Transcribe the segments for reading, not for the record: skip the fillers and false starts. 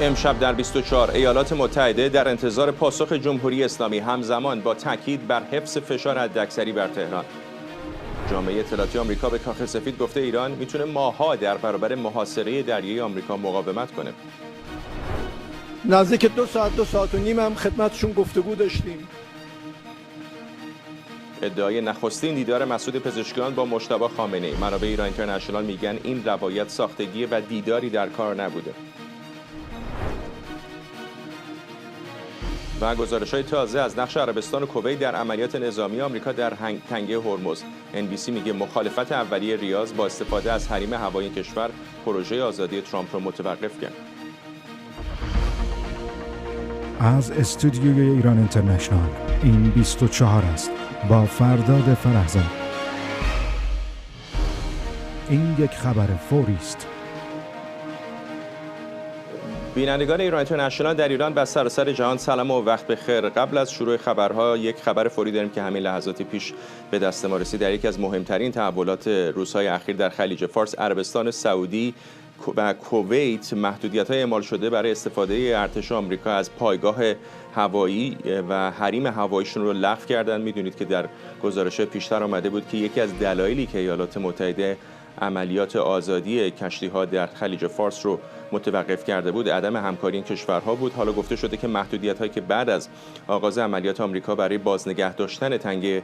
امشب در 24 ایالات متحده در انتظار پاسخ جمهوری اسلامی، همزمان با تاکید بر حفظ فشار حداکثری بر تهران. جامعه اطلاعاتی آمریکا به کاخ سفید گفته ایران میتونه ماه‌ها در برابر محاصره دریایی آمریکا مقاومت کنه. نزدیک 2 ساعت و نیم هم خدمتشون گفتگو داشتیم. ادعای نخستین دیدار مسعود پزشکیان با مجتبی خامنه‌ای. منابع ایران اینترنشنال میگن این روایت ساختگیه و دیداری در کار نبوده. و گزارش‌های تازه از نقش عربستان و کویت در عملیات نظامی آمریکا در تنگه هرمز. NBC میگه مخالفت اولیه ریاض با استفاده از حریم هوایی کشور پروژه آزادی ترامپ رو متوقف کرد. از استودیوی ایران اینترنشنال این 24 است با فرداد فرهزاد. این یک خبر فوری است. بینندگان ایران اینترنشنال در ایران و سراسر جهان سلام و وقت بخیر. قبل از شروع خبرها یک خبر فوری داریم که همین لحظاتی پیش به دست ما رسید. در یکی از مهمترین تحولات روزهای اخیر در خلیج فارس، عربستان سعودی و کویت محدودیت‌های اعمال شده برای استفاده ارتش آمریکا از پایگاه هوایی و حریم هواییشون رو لغو کردن. میدونید که در گزارش پیشتر آمده بود که یکی از دلایلی که ایالات متحده عملیات آزادی کشتی‌ها در خلیج فارس رو متوقف کرده بود عدم همکاری این کشورها بود. حالا گفته شده که محدودیت‌هایی که بعد از آغاز عملیات آمریکا برای بازنگه داشتن تنگه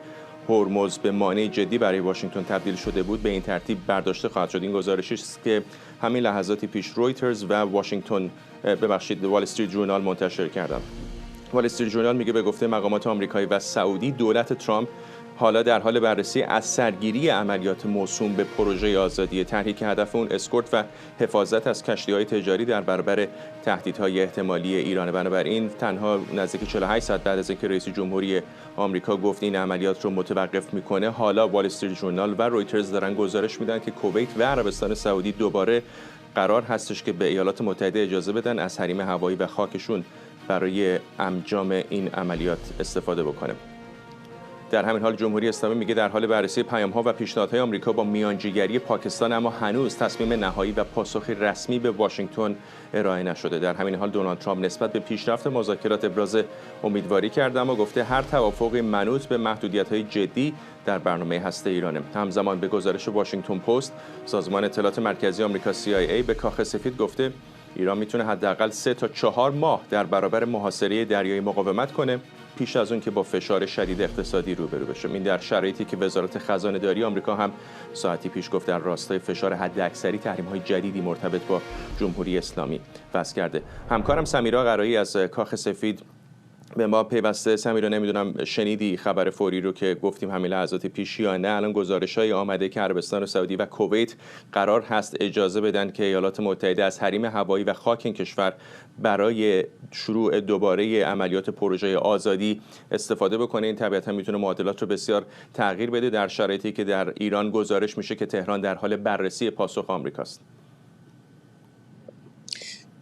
هرمز به مانع جدی برای واشنگتن تبدیل شده بود، به این ترتیب برداشته خواهد شد. این گزارشی است که همین لحظاتی پیش رویترز و وال استریت ژورنال منتشر کردند. وال استریت ژورنال میگه به گفته مقامات آمریکایی و سعودی، دولت ترامپ حالا در حال بررسی از سرگیری عملیات موسوم به پروژه آزادی، طرحی که هدف اون اسکورت و حفاظت از کشتی‌های تجاری در برابر تهدیدهای احتمالی ایران. بنابراین تنها نزدیک 48 ساعت بعد از اینکه رئیس جمهوری آمریکا گفت این عملیات رو متوقف میکنه، حالا وال استریت ژورنال و رویترز دارن گزارش میدن که کویت و عربستان سعودی دوباره قرار هستش که به ایالات متحده اجازه بدن از حریم هوایی و خاکشون برای انجام این عملیات استفاده بکنه. در همین حال جمهوری اسلامی میگه در حال بررسی پیام‌ها و پیشنهادهای آمریکا با میانجیگری پاکستان، اما هنوز تصمیم نهایی و پاسخی رسمی به واشنگتن ارائه نشده. در همین حال دونالد ترامپ نسبت به پیشرفت مذاکرات ابراز امیدواری کرده، اما گفته هر توافقی منوط به محدودیت‌های جدی در برنامه هسته ایرانه. همزمان به گزارش واشنگتن پست، سازمان اطلاعات مرکزی آمریکا CIA به کاخ سفید گفته ایران میتونه حداقل 3 تا 4 ماه در برابر محاصره دریایی مقاومت کنه پیش از اون که با فشار شدید اقتصادی روبرو بشه. این در شرایطی که وزارت خزانه‌داری آمریکا هم ساعتی پیش گفت در راستای فشار حداکثری تحریم‌های جدیدی مرتبط با جمهوری اسلامی وضع کرده. همکارم سمیرا قرایی از کاخ سفید به ما پیوسته. سمیرا، نمیدونم شنیدی خبر فوری رو که گفتیم همین لحظات پیش یا نه؟ الان گزارش‌های آمده که عربستان سعودی و کویت قرار هست اجازه بدن که ایالات متحده از حریم هوایی و خاک این کشور برای شروع دوباره عملیات پروژه آزادی استفاده بکنه. این طبیعتا میتونه معادلات رو بسیار تغییر بده در شرایطی که در ایران گزارش میشه که تهران در حال بررسی پاسخ آمریکاست.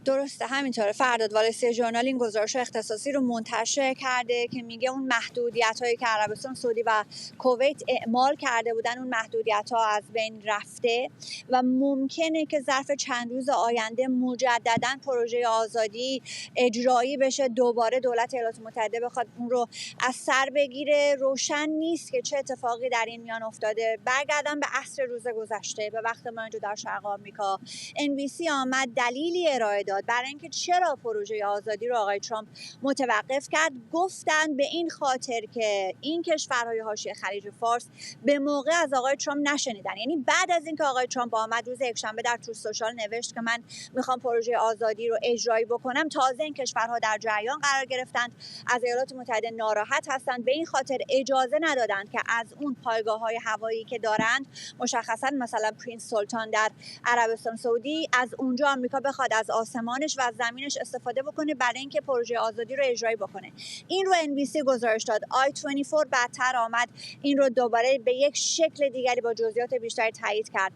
درسته، همینطوره فرداد. وال استریت ژورنال این گزارش اختصاصی رو منتشر کرده که میگه اون محدودیت‌هایی که عربستان سعودی و کویت اعمال کرده بودن، اون محدودیت‌ها از بین رفته و ممکنه که ظرف چند روز آینده مجدداً پروژه آزادی اجرایی بشه، دوباره دولت ایالات متحده بخواد اون رو از سر بگیره. روشن نیست که چه اتفاقی در این میان افتاده. برگردم به عصر روز گذشته، به وقت ما اینجا در شرق آمریکا. NBC آمد دلیلی ارائه داد برای اینکه چرا پروژه آزادی رو آقای ترامپ متوقف کرد. گفتن به این خاطر که این کشورهای حاشیه خلیج فارس به موقع از آقای ترامپ نشنیدن. یعنی بعد از اینکه آقای ترامپ آمد روز یکشنبه در تروث سوشال نوشت که من میخوام پروژه آزادی رو اجرایی بکنم، تازه این کشورها در جریان قرار گرفتند، از ایالات متحده ناراحت هستند، به این خاطر اجازه ندادند که از اون پایگاه‌های هوایی که دارند، مشخصا مثلا پرنس سلطان در عربستان سعودی، از اونجا آمریکا بخواد از آسمانش و از زمینش استفاده بکنه برای اینکه پروژه آزادی رو اجرایی بکنه. این رو NBC گزارش داد. I24 بعدتر آمد این رو دوباره به یک شکل دیگری با جزئیات بیشتری تایید کرد.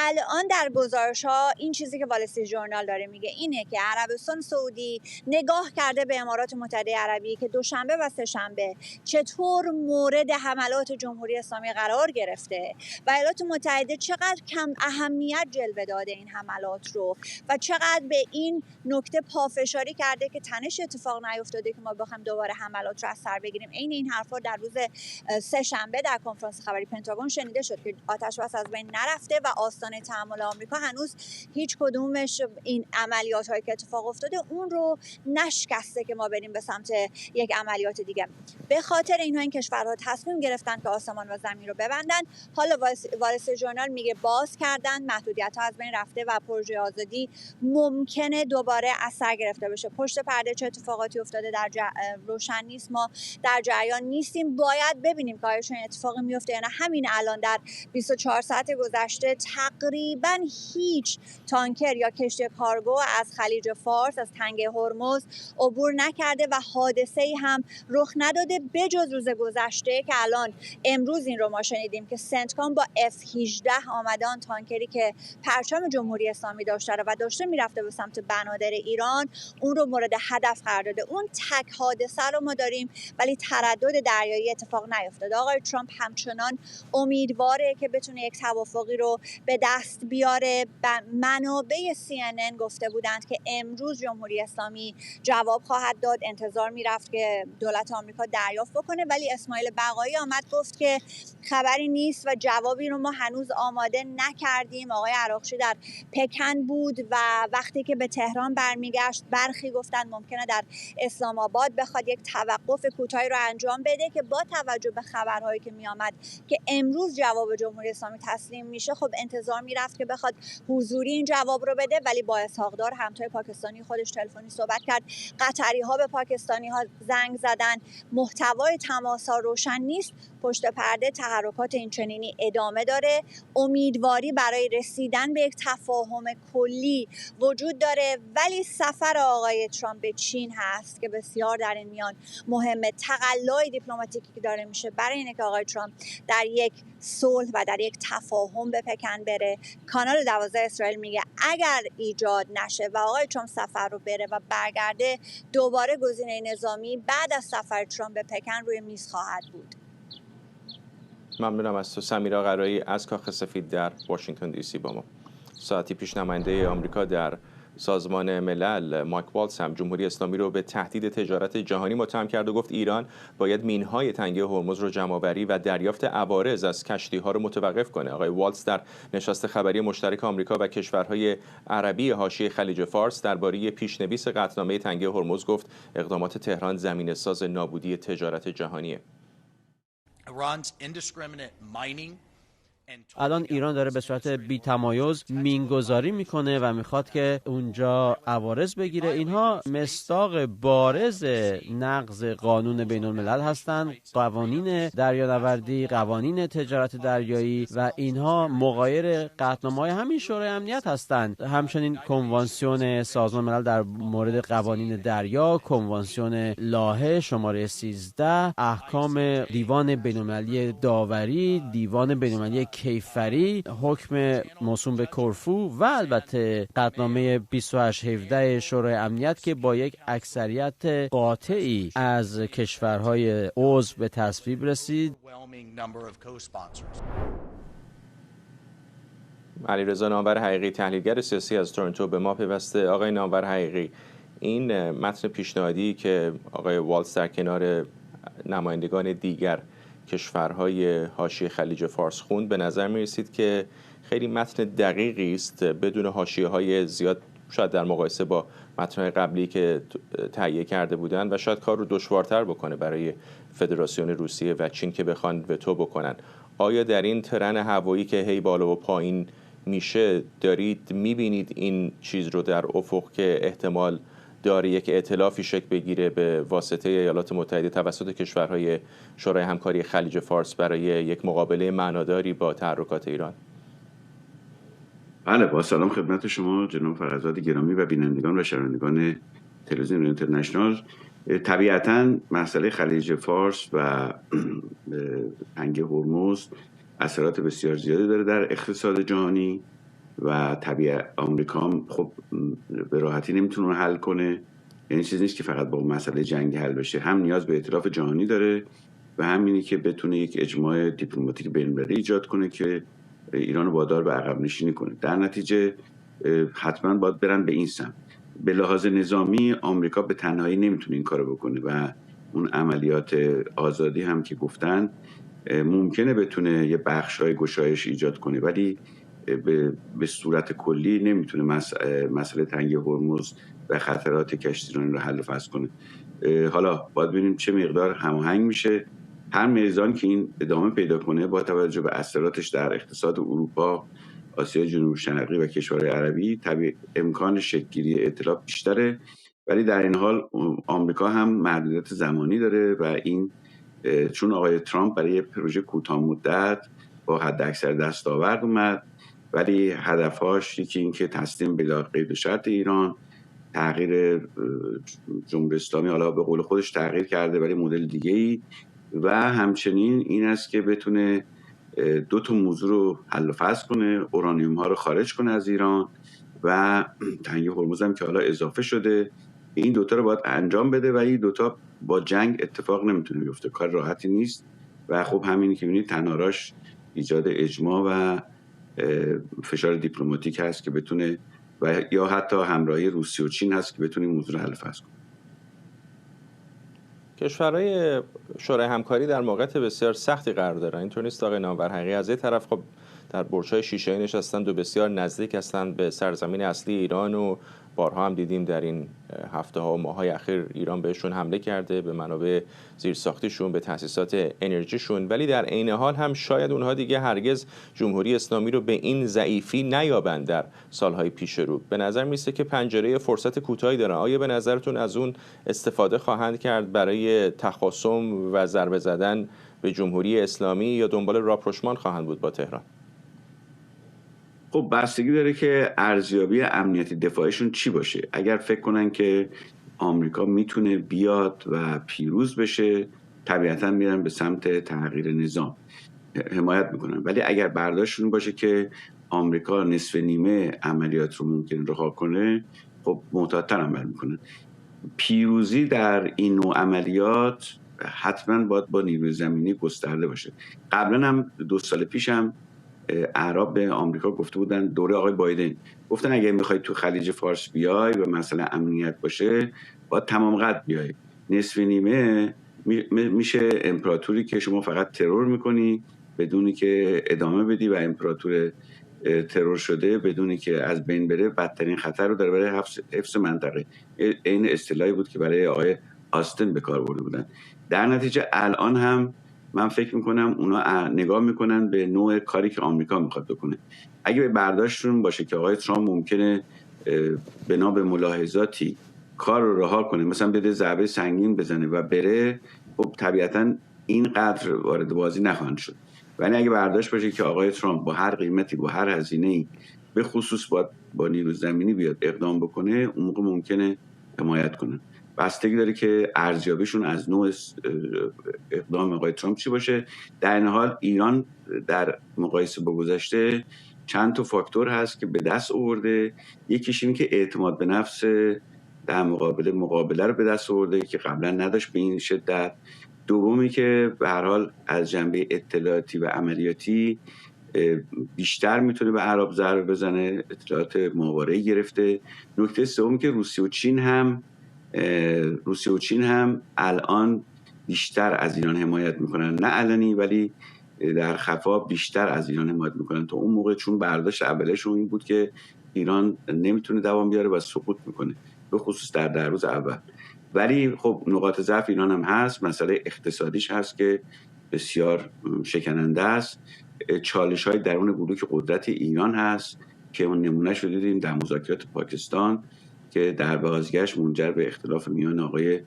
الان در گزارش‌ها این چیزی که وال استریت ژورنال داره میگه اینه که عربستان سعودی نگاه کرده به امارات متحده عربی که دوشنبه و سه‌شنبه چطور مورد حملات جمهوری اسلامی قرار گرفته و ایالات متحده چقدر کم اهمیت جلوه داده این حملات رو و چقدر به این نکته پافشاری کرده که تنش اتفاق نیفتاده که ما بخوایم دوباره حملات رو از سر بگیریم. این حرفا در روز سه‌شنبه در کنفرانس خبری پنتاگون شنیده شد که آتش بس از بین نرفته و آستانه تحمل آمریکا هنوز هیچ کدومش این عملیات هایی که اتفاق افتاده اون رو نشکسته که ما بریم به سمت یک عملیات دیگه. به خاطر اینها این کشورها تصمیم گرفتن که آسمان و زمین رو ببندن. حالا وال استریت ژورنال میگه باز کردن، محدودیت ها از بین رفته و پروژه آزادی ممکنه دوباره از سر گرفته بشه. پشت پرده چه اتفاقاتی افتاده روشن نیست، ما در جریان نیستیم. باید ببینیم که آیا این اتفاقی میفته یا نه. همین الان در 24 ساعت گذشته تقریبا هیچ تانکر یا کشتی کارگو از خلیج فارس از تنگه هرمز عبور نکرده و حادثه‌ای هم رخ نداده بجز روز گذشته که الان امروز این رو ما شنیدیم که سنتکام با F-18 آمدان تانکری که پرچم جمهوری اسلامی داشته و داشته میرفته به سمت بنادر ایران اون رو مورد هدف قرار داده. اون تک حادثه رو ما داریم ولی تردد دریایی اتفاق نیفتاده. آقای ترامپ همچنان امیدواره که بتونه یک توافقی رو به دست بیاره. منابع CNN گفته بودند که امروز جمهوری اسلامی جواب خواهد داد. انتظار میرفت که دولت آمریکا دریافت بکنه ولی اسماعیل بقایی آمد گفت که خبری نیست و جوابی رو ما هنوز آماده نکردیم. آقای عراقچی در پکن بود و وقتی که به تهران برمیگشت برخی گفتن ممکنه در اسلام آباد بخواد یک توقف کوتاهی رو انجام بده که با توجه به خبرهایی که میآمد که امروز جواب جمهوری اسلامی تسلیم میشه خب انتظار میرفت که بخواد حضوری این جواب رو بده ولی با اسحاق‌دار همتای پاکستانی خودش تلفنی صحبت کرد. قطری ها به پاکستانی ها زنگ زدن. محتوای تماس ها روشن نیست. پشت پرده تحرکات این چنینی ادامه داره. امیدواری برای رسیدن به یک تفاهم کلی وجود داره ولی سفر آقای ترامپ به چین هست که بسیار در این میان مهمه. تقلای دیپلماتیکی که داره میشه برای اینه که آقای ترامپ در یک صلح و در یک تفاهم به پکن بره. کانال 12 اسرائیل میگه اگر ایجاد نشه و آقای ترامپ سفر رو بره و برگرده دوباره گزینه نظامی بعد از سفر ترامپ به پکن روی میز خواهد بود. ممنونم از تو سمیرا قرایی از کاخ سفید در واشنگتن دی سی با ما. ساعتی پیش نماینده آمریکا در سازمان ملل مایک والتز هم جمهوری اسلامی رو به تهدید تجارت جهانی متهم کرد و گفت ایران باید مینهای تنگه هرمز رو جمع‌آوری و دریافت عوارض از کشتی‌ها رو متوقف کنه. آقای والتز در نشست خبری مشترک آمریکا و کشورهای عربی حاشیه خلیج فارس درباره پیشنویس قطعنامه تنگه هرمز گفت اقدامات تهران زمینه‌ساز نابودی تجارت جهانیه. الان ایران داره به صورت بی‌تمایز مینگذاری میکنه و میخواد که اونجا عوارض بگیره. اینها مصداق بارز نقض قانون بین الملل هستند، قوانین دریانوردی، قوانین تجارت دریایی و اینها مغایر قطعنامه‌های همین شورای امنیت هستند. همچنین کنوانسیون سازمان ملل در مورد قوانین دریا، کنوانسیون لاهه شماره 13، احکام دیوان بین المللی داوری، دیوان بین المللی کیفری، حکم موسوم به کرفو و البته قطعنامه 2817 شورای امنیت که با یک اکثریت قاطعی از کشورهای عضو به تصویب رسید. علیرضا نامور حقیقی تحلیلگر سیاسی از تورنتو به ما پیوسته. آقای نامور حقیقی، این متن پیشنهادی که آقای والتز در کنار نمایندگان دیگر کشورهای حاشیه خلیج فارس خوند به نظر می رسید که خیلی متن دقیقی است بدون حاشیه‌های زیاد، شاید در مقایسه با متن‌های قبلی که تهیه کرده بودند و شاید کار رو دشوارتر بکنه برای فدراسیون روسیه و چین که بخوان وتو بکنن. آیا در این ترن هوایی که هی بالا و پایین میشه دارید میبینید این چیز رو در افق که احتمال داره یک ائتلافی شکل بگیره به واسطه ایالات متحده توسط کشورهای شورای همکاری خلیج فارس برای یک مقابله معناداری با تحرکات ایران؟ بله، با سلام خدمت شما جناب فرزاد گرامی و بینندگان و شنوندگان تلویزیون اینترنشنال. طبیعتاً مسئله خلیج فارس و تنگه هرمز اثرات بسیار زیادی داره در اقتصاد جهانی و طبیعت آمریکا هم خب به راحتی نمیتونه حل کنه. یعنی چیزی نیست که فقط با مسئله جنگ حل بشه، هم نیاز به ائتلاف جهانی داره و هم اینه که بتونه یک اجماع دیپلماتیک بین‌المللی ایجاد کنه که ایران رو وادار به عقب نشینی کنه. در نتیجه حتما باید برن به این سمت. به لحاظ نظامی آمریکا به تنهایی نمیتونه این کارو بکنه و اون عملیات آزادی هم که گفتن ممکنه بتونه یه بخشای گشایش ایجاد کنه، ولی به صورت کلی نمیتونه مسئله تنگی هرمز و خطرات کشتیرانی رو حل و فصل کنه. حالا باید ببینیم چه مقدار هماهنگ میشه. هر میزان که این ادامه پیدا کنه با توجه به اثراتش در اقتصاد اروپا، آسیا جنوب شرقی و کشورهای عربی، طبیعی امکان شکل‌گیری ائتلاف بیشتره، ولی در این حال آمریکا هم محدودیت زمانی داره و این چون آقای ترامپ برای پروژه کوتاه مدت با حداکثر دستاورد اومد، ولی هدفهاش یکی این که تسلیم بلا قید و شرط ایران، تغییر جمهوری اسلامی، حالا به قول خودش تغییر کرده ولی مدل دیگه‌ای، و همچنین این است که بتونه دو تا موضوع رو حل و فصل کنه، اورانیوم ها رو خارج کنه از ایران و تنگی هرمز هم که حالا اضافه شده. این دوتا رو باید انجام بده و این دوتا با جنگ اتفاق نمیتونه بیفته، کار راحتی نیست و خب همینی که می‌بینید تناراش ایجاد اجماع و فشار دیپلماتیک هست که بتونه و یا حتی همراهی روسیه و چین هست که بتونه این موضوع رو حل فصل کنه. کشورهای شورای همکاری در موقعیت بسیار سختی قرار دارن. اینطور نیست آقای نامورحقی؟ از این طرف خب در برج‌های شیشه‌ای نشستند و بسیار نزدیک هستند به سرزمین اصلی ایران و بارها هم دیدیم در این هفته‌ها و ماه‌های اخیر ایران بهشون حمله کرده، به منابع زیرساختیشون، به تأسیسات انرژیشون، ولی در عین حال هم شاید اونها دیگه هرگز جمهوری اسلامی رو به این ضعیفی نیابند در سالهای پیش رو. به نظر میسته که پنجره فرصت کوتاهی دارن. آیا به نظرتون از اون استفاده خواهند کرد برای تخاصم و ضربه زدن به جمهوری اسلامی یا دنبال راپروشمان خواهند بود با تهران؟ خب بستگی داره که ارزیابی امنیتی دفاعیشون چی باشه. اگر فکر کنن که آمریکا میتونه بیاد و پیروز بشه، طبیعتا میرن به سمت تغییر نظام، حمایت میکنن. ولی اگر برداشتشون باشه که آمریکا نصف نیمه عملیات رو ممکن رها کنه، خب معتادتر عمل میکنن. پیروزی در این نوع عملیات حتما باید با نیروی زمینی گسترده باشه. قبلا هم 2 سال پیش هم اعراب به آمریکا گفته بودن، دوره آقای بایدن گفتن اگه میخوای تو خلیج فارس بیای و مثلا امنیت باشه باید تمام قد بیای. نصف نیمه میشه امپراتوری که شما فقط ترور میکنی بدونی که ادامه بدی و امپراتور ترور شده بدونی که از بین بره بدترین خطر رو داره برای حفظ منطقه. این اصطلاحی بود که برای آقای آستن به کار برده بودن. در نتیجه الان هم من فکر میکنم اونا نگاه میکنن به نوع کاری که آمریکا میخواد بکنه. اگه به برداشتشون باشه که آقای ترامپ ممکنه بنا به ملاحظاتی کار رو رها کنه، مثلا بده ضربه سنگین بزنه و بره، خب طبیعتا اینقدر وارد بازی نخواهند شد. ولی اگه برداشت باشه که آقای ترامپ با هر قیمتی، با هر هزینه‌ای، به خصوص با نیروی زمینی بیاد اقدام بکنه، اون موقع ممکنه حمایت کنه. بستگی داره که ارزیابیشون از نوع اقدام آقای ترامپ چی باشه. در این حال ایران در مقایسه با گذشته چند تا فاکتور هست که به دست آورده. یکیش اینه که اعتماد به نفس در مقابله رو به دست آورده که قبلا نداشت به این شدت. دومی که به هر حال از جنبه اطلاعاتی و عملیاتی بیشتر میتونه به اعراب ضربه بزنه، اطلاعات ماورایی گرفته. نکته سومی که روسیه و چین هم الان بیشتر از ایران حمایت میکنن، نه علنی ولی در خفا بیشتر از ایران حمایت میکنن تا اون موقع، چون برداشت اولشون این بود که ایران نمیتونه دوام بیاره و سقوط میکنه، به خصوص در روز اول. ولی خب نقاط ضعف ایران هم هست. مسئله اقتصادیش هست که بسیار شکننده است. چالش‌های درون بلوک قدرت ایران هست که اون نمونهش رو دیدیم در مذاکرات پاکستان که در بازگشت منجر به اختلاف میان آقای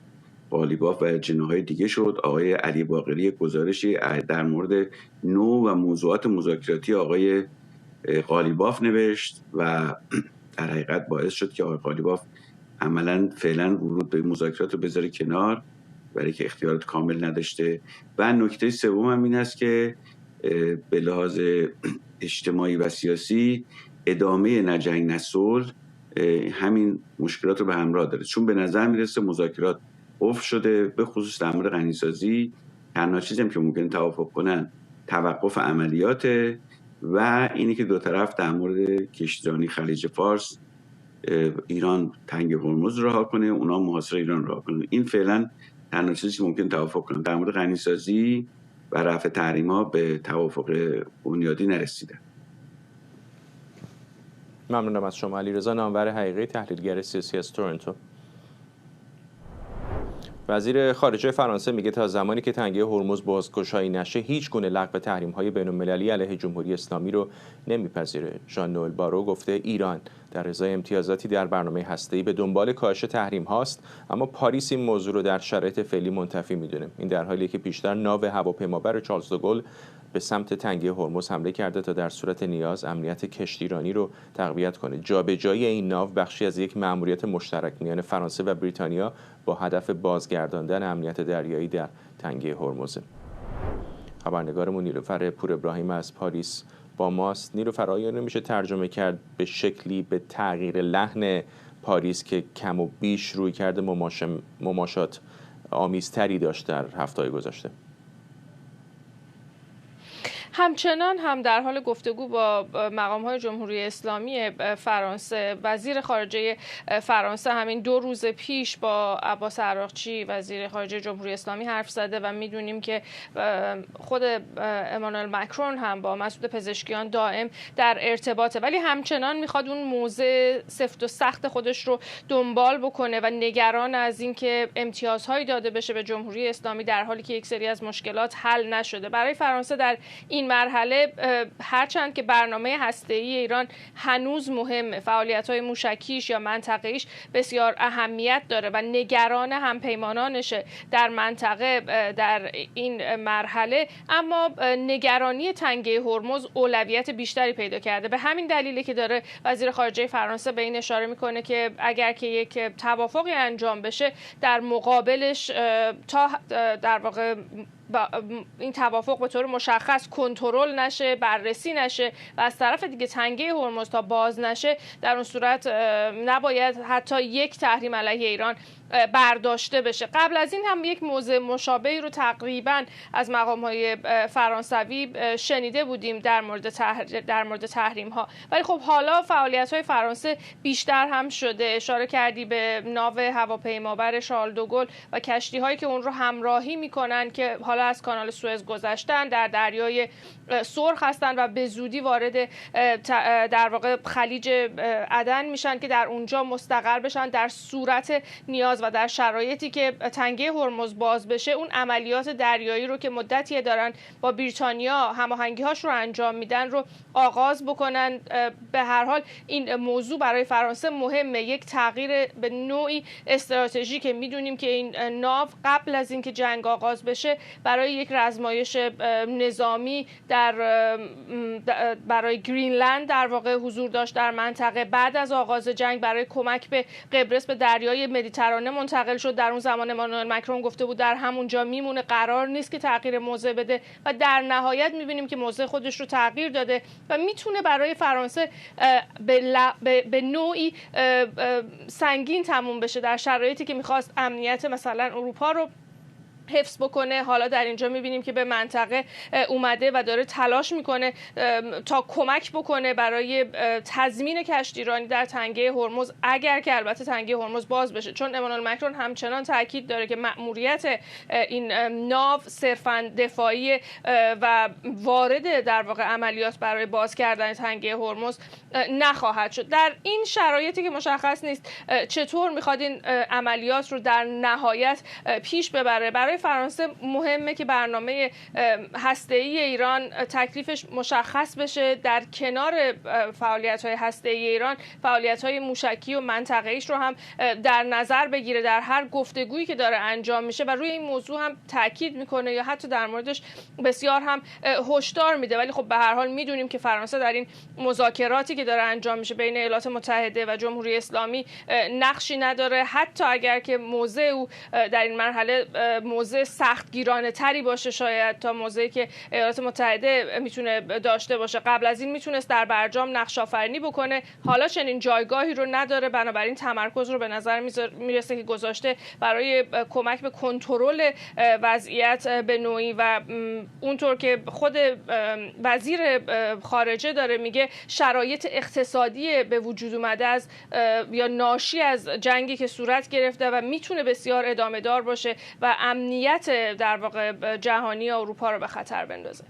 قالیباف و جناح‌های دیگه شد. آقای علی باقری گزارشی در مورد نوع و موضوعات مذاکراتی آقای قالیباف نوشت و در حقیقت باعث شد که آقای قالیباف عملاً فعلا ورود به مذاکرات رو بذاره کنار، برای که اختیارات کامل نداشته. و نکته سوم هم این است که به لحاظ اجتماعی و سیاسی ادامه نه جنگ نه صلح همین مشکلات رو به همراه داره، چون به نظر میرسه مذاکرات افت شده، به خصوص در مورد غنیسازی. تنها چیزی هم که ممکن توافق کنن توقف عملیاته و اینی که دو طرف در مورد کشتیرانی خلیج فارس ایران تنگ هرمز رها کنه، اونا محاصره ایران رها کنه. این فعلا تنها چیزی که ممکن توافق کنن. در مورد غنیسازی و رفع تحریم‌ها به توافق بنیادی نرسیدن. ممنونم از شما. علیرضا نامور حقیقی، تحلیلگر سیاسی از تورنتو. وزیر خارجه فرانسه میگه تا زمانی که تنگه هرمز بازگشایی نشه هیچ گونه لغو تحریم‌های بین‌المللی علیه جمهوری اسلامی رو نمیپذیره. ژان نوئل بارو گفته ایران در ازای امتیازاتی در برنامه هسته‌ای به دنبال کاهش تحریم هاست، اما پاریس این موضوع رو در شرایط فعلی منتفی میدونه. این در حالیه که پیشتر ناو هواپیمابر چارلز دوگل به سمت تنگه هرمز حمله کرده تا در صورت نیاز امنیت کشتیرانی رو تقویت کنه. جابجایی این ناو بخشی از یک مأموریت مشترک میان فرانسه و بریتانیا با هدف بازگرداندن امنیت دریایی در تنگه هرمز. خبرنگارمون نیلوفر پور ابراهیم از پاریس با ماست. نیلوفر، آیا نمیشه ترجمه کرد به شکلی به تغییر لحن پاریس که کم و بیش روی کرده مماشات آمیزتری داشت در هفته‌های گذشته؟ همچنان هم در حال گفتگو با مقام‌های جمهوری اسلامی فرانسه. وزیر خارجه فرانسه همین 2 روز پیش با عباس عراقچی وزیر خارجه جمهوری اسلامی حرف زده و میدونیم که خود امانوئل مکرون هم با مسعود پزشکیان دائم در ارتباطه، ولی همچنان میخواد اون موضع سفت و سخت خودش رو دنبال بکنه و نگران از اینکه امتیازهایی داده بشه به جمهوری اسلامی در حالی که یک سری از مشکلات حل نشده. برای فرانسه در این مرحله هرچند که برنامه هسته‌ای ایران هنوز مهمه، فعالیت‌های موشکیش یا منطقه‌ایش بسیار اهمیت داره و نگران همپیمانانشه در منطقه در این مرحله، اما نگرانی تنگه هرمز اولویت بیشتری پیدا کرده. به همین دلیله که داره وزیر خارجه فرانسه به این اشاره میکنه که اگر که یک توافقی انجام بشه در مقابلش تا در واقع این توافق به طور مشخص کنترل نشه، بررسی نشه و از طرف دیگه تنگه هرمز تا باز نشه، در اون صورت نباید حتی یک تحریم علیه ایران برداشته بشه. قبل از این هم یک موضع مشابهی رو تقریبا از مقام‌های فرانسوی شنیده بودیم در مورد تحریم ها، ولی خب حالا فعالیت‌های فرانسه بیشتر هم شده. اشاره کردی به ناو هواپیمابر شارل دوگل و کشتی‌هایی که اون رو همراهی می‌کنن که حالا از کانال سوئز گذشتن، در دریای سرخ هستن و به زودی وارد در واقع خلیج عدن میشن که در اونجا مستقر بشن در صورت نیاز و در شرایطی که تنگه هرمز باز بشه اون عملیات دریایی رو که مدتی دارن با بریتانیا هماهنگی‌هاش رو انجام میدن رو آغاز بکنن. به هر حال این موضوع برای فرانسه مهمه، یک تغییر به نوعی استراتژی که میدونیم که این ناو قبل از اینکه جنگ آغاز بشه برای یک رزمایش نظامی برای گرینلند در واقع حضور داشت در منطقه. بعد از آغاز جنگ برای کمک به قبرس به دریای مدیترانه منتقل شد. در اون زمان امانوئل مکرون گفته بود در همونجا میمونه، قرار نیست که تغییر موضع بده و در نهایت میبینیم که موضع خودش رو تغییر داده و میتونه برای فرانسه به نوعی سنگین تموم بشه در شرایطی که میخواست امنیت مثلا اروپا رو حفظ بکنه. حالا در اینجا میبینیم که به منطقه اومده و داره تلاش میکنه تا کمک بکنه برای تضمین کشتیرانی در تنگه هرمز، اگر که البته تنگه هرمز باز بشه، چون امانوئل مکرون همچنان تاکید داره که مأموریت این ناو صرفاً دفاعی و وارد در واقع عملیات برای باز کردن تنگه هرمز نخواهد شد. در این شرایطی که مشخص نیست چطور میخواد این عملیات رو در نهایت پیش ببره، برای فرانسه مهمه که برنامه هسته‌ای ایران تکلیفش مشخص بشه، در کنار فعالیت‌های هسته‌ای ایران فعالیت‌های موشکی و منطقه‌ایش رو هم در نظر بگیره در هر گفتگویی که داره انجام میشه و روی این موضوع هم تاکید میکنه یا حتی در موردش بسیار هم هشدار میده. ولی خب به هر حال میدونیم که فرانسه در این مذاکراتی که داره انجام میشه بین ایالات متحده و جمهوری اسلامی نقشی نداره، حتی اگر که موضع او در این مرحله موضع موضع سختگیرانه تری باشه شاید تا موضعی که ایالات متحده میتونه داشته باشه. قبل از این میتونست در برجام نقش آفرینی بکنه، حالا چنین جایگاهی رو نداره، بنابراین تمرکز رو به نظر میرسه که گذاشته برای کمک به کنترل وضعیت به نوعی. و اونطور که خود وزیر خارجه داره میگه شرایط اقتصادی به وجود اومده از یا ناشی از جنگی که صورت گرفته و میتونه بسیار ادامه دار باشه و امنیت در واقع جهانی اروپا رو به خطر بندازه.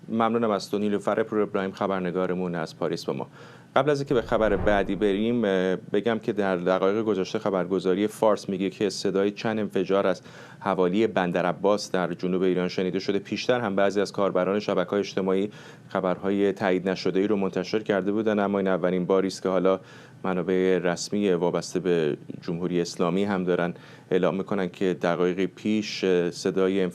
ممنونم از تو نیلوفر پور ابراهیم، خبرنگارمون از پاریس با ما. قبل از اینکه به خبر بعدی بریم بگم که در دقایق گذشته خبرگزاری فارس میگه که صدای چند انفجار از حوالی بندر عباس در جنوب ایران شنیده شده. پیشتر هم بعضی از کاربران شبکه‌های اجتماعی خبرهای تایید نشده‌ای رو منتشر کرده بودن، اما این اولین باری است که حالا منابع رسمی وابسته به جمهوری اسلامی هم دارن اعلام میکنن که دقایقی پیش صدای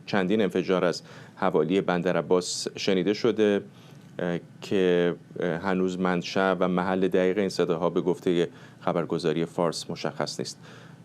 چندین انفجار از حوالی بندر عباس شنیده شده که هنوز منشأ و محل دقیق این صداها به گفته خبرگزاری فارس مشخص نیست.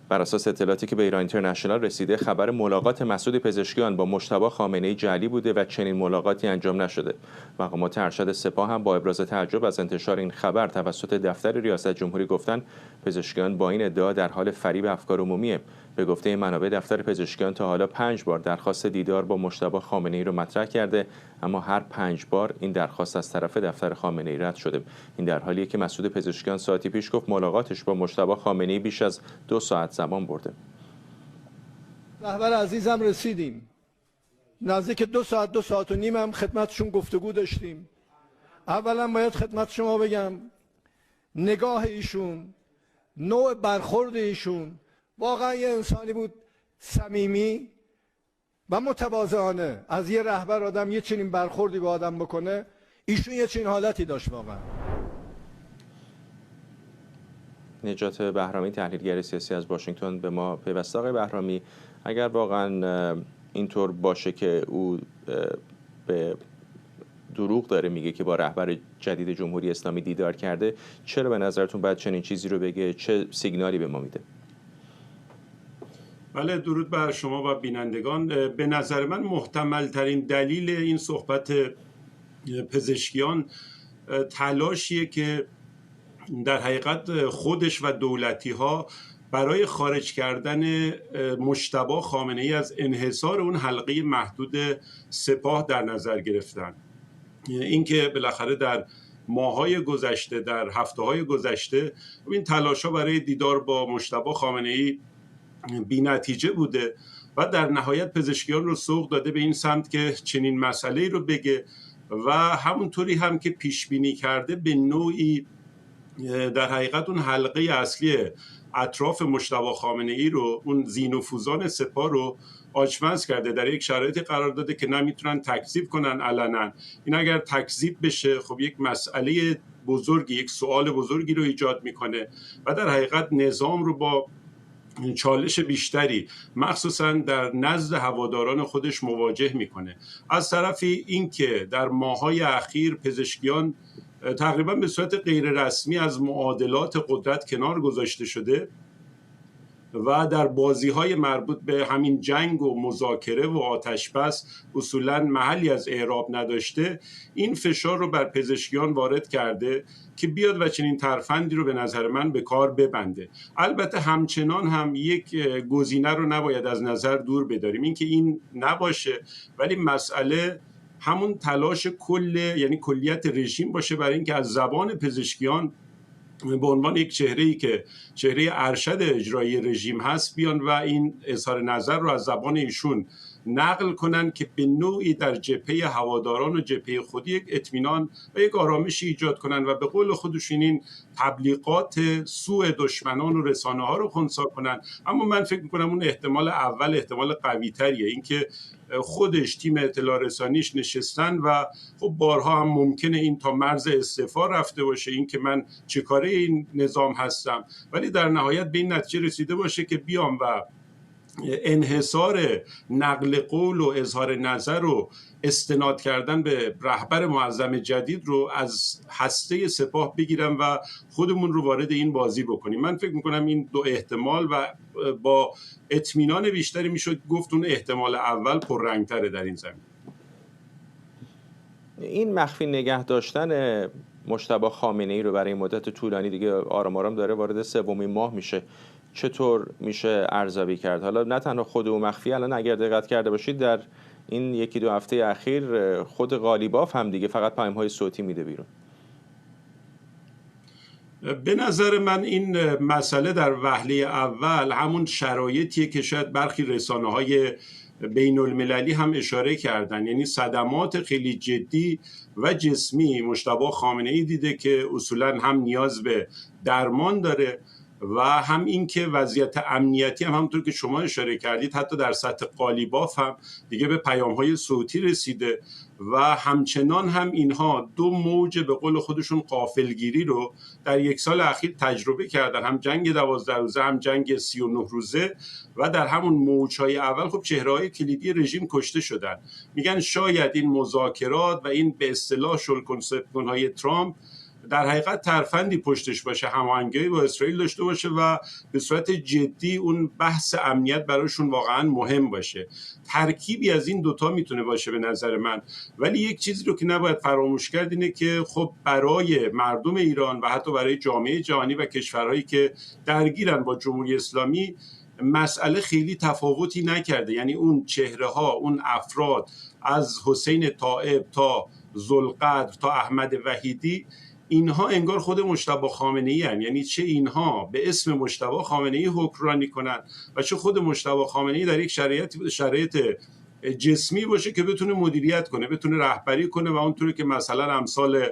بر اساس اطلاعاتی که به ایران اینترنشنال رسیده، خبر ملاقات مسعود پزشکیان با مجتبی خامنه‌ای جعلی بوده و چنین ملاقاتی انجام نشده. مقامات ارشد سپاه هم با ابراز تعجب از انتشار این خبر توسط دفتر ریاست جمهوری گفتن پزشکیان با این ادعا در حال فریب افکار عمومیه. به گفته منابع دفتر پزشکیان تا حالا 5 بار درخواست دیدار با مجتبی خامنه‌ای رو مطرح کرده، اما هر 5 بار این درخواست از طرف دفتر خامنه‌ای رد شده. این در حالیه که مسعود پزشکیان ساعتی پیش گفت ملاقاتش با مجتبی خامنه‌ای بیش از 2 ساعت زمان برده. رهبر عزیزم رسیدیم، نزدیک 2 ساعت و نیم هم خدمتشون گفتگو داشتیم. اولا باید خدمت شما بگم نگاه ایشون، نوع برخورد ایشون واقعا یه انسانی بود صمیمی و متواضعانه. از یه رهبر آدم یه چنین برخوردی به آدم بکنه، ایشون یه چنین حالتی داشت واقعا. نجات بهرامی، تحلیلگر سیاسی از واشنگتن به ما پیوسته. آقای بهرامی، اگر واقعا اینطور باشه که او به دروغ داره میگه که با رهبر جدید جمهوری اسلامی دیدار کرده، چرا به نظرتون باید چنین چیزی رو بگه؟ چه سیگنالی به ما میده؟ بله، درود بر شما و بینندگان. به نظر من محتمل ترین دلیل این صحبت پزشکیان تلاشیه که در حقیقت خودش و دولتی ها برای خارج کردن مجتبی خامنه‌ای از انحصار اون حلقه محدود سپاه در نظر گرفتن. اینکه بالاخره در ماه‌های گذشته، در هفته‌های گذشته این تلاش‌ها برای دیدار با مجتبی خامنه‌ای بی‌نتیجه بوده و در نهایت پزشکیان رو سوق داده به این سمت که چنین مسئله‌ای رو بگه و همونطوری هم که پیش بینی کرده به نوعی در حقیقت اون حلقه اصلی اطراف مجتبی خامنه‌ای رو، اون ذی‌نفوذان سپاه رو آچمز کرده، در یک شرایطی قرار داده که نمیتونن تکذیب کنن علنا. این اگر تکذیب بشه خب یک مسئله بزرگی، یک سوال بزرگی رو ایجاد میکنه و در حقیقت نظام رو با چالش بیشتری مخصوصا در نزد هواداران خودش مواجه میکنه. از طرفی این که در ماه‌های اخیر پزشکیان تقریبا به صورت غیر رسمی از معادلات قدرت کنار گذاشته شده و در بازی‌های مربوط به همین جنگ و مذاکره و آتش‌بس اصولاً محلی از اعراب نداشته، این فشار رو بر پزشکیان وارد کرده که بیاد و چنین ترفندی رو به نظر من به کار ببنده. البته همچنان هم یک گزینه رو نباید از نظر دور بداریم، این که این نباشه ولی مسئله همون تلاش یعنی کلیت رژیم باشه برای اینکه از زبان پزشکیان به عنوان یک چهره‌ای که چهره ارشد اجرایی رژیم هست بیان و این اظهار نظر رو از زبان ایشون نقل کنن که به نوعی در جبهه هواداران و جبهه خودی یک اطمینان و یک آرامشی ایجاد کنن و به قول خودشون این تبلیغات سوء دشمنان و رسانه ها رو خنثی کنن. اما من فکر می‌کنم اون احتمال اول احتمال قوی تریه، اینکه خودش تیم اطلاع رسانیش نشستن و خب بارها هم ممکنه این تا مرز استعفا رفته باشه، این که من چیکاره این نظام هستم، ولی در نهایت به این نتیجه رسیده باشه که بیام و انحصار نقل قول و اظهار نظر و استناد کردن به رهبر معظم جدید رو از هسته سپاه بگیرن و خودمون رو وارد این بازی بکنیم. من فکر میکنم این دو احتمال و با اطمینان بیشتری میشد گفت اون احتمال اول پررنگتره در این زمین. این مخفی نگه داشتن مجتبی خامنه‌ای رو برای مدت طولانی دیگه آرام آرام داره وارد سومین ماه میشه، چطور میشه ارزیابی کرد؟ حالا نه تنها خود او مخفی، الان اگر دقت کرده باشید در این یکی دو هفته اخیر خود قالیباف هم دیگه فقط پیام‌های صوتی میده بیرون. به نظر من این مسئله در وهله اول همون شرایطیه که شاید برخی رسانه‌های بین المللی هم اشاره کردن، یعنی صدمات خیلی جدی و جسمی مجتبی خامنه‌ای دیده که اصولا هم نیاز به درمان داره و هم این که وضعیت امنیتی هم همونطور که شما اشاره کردید حتی در سطح قالیباف هم دیگه به پیام‌های صوتی رسیده و همچنان هم اینها دو موج به قول خودشون غافلگیری رو در یک سال اخیر تجربه کردن، هم جنگ 12 روزه هم جنگ 39 روزه و در همون موج‌های اول خب چهره‌های کلیدی رژیم کشته شدن. میگن شاید این مذاکرات و این به اصطلاح شلکن‌های ترامپ در حقیقت ترفندی پشتش باشه، هماهنگی با اسرائیل داشته باشه و به صورت جدی اون بحث امنیت براشون واقعا مهم باشه. ترکیبی از این دوتا میتونه باشه به نظر من. ولی یک چیزی رو که نباید فراموش کرد اینه که خب برای مردم ایران و حتی برای جامعه جهانی و کشورهایی که درگیرن با جمهوری اسلامی مسئله خیلی تفاوتی نکرده. یعنی اون چهره ها، اون افراد از حسین طائب تا ذوالقدر تا احمد وحیدی، اینها انگار خود مجتبی خامنه‌ای هستند. یعنی چه اینها به اسم مجتبی خامنه‌ای حکمرانی کنن و چه خود مجتبی خامنه‌ای در یک شرایط جسمی باشه که بتونه مدیریت کنه، بتونه رهبری کنه و اونطوری که مثلا امثال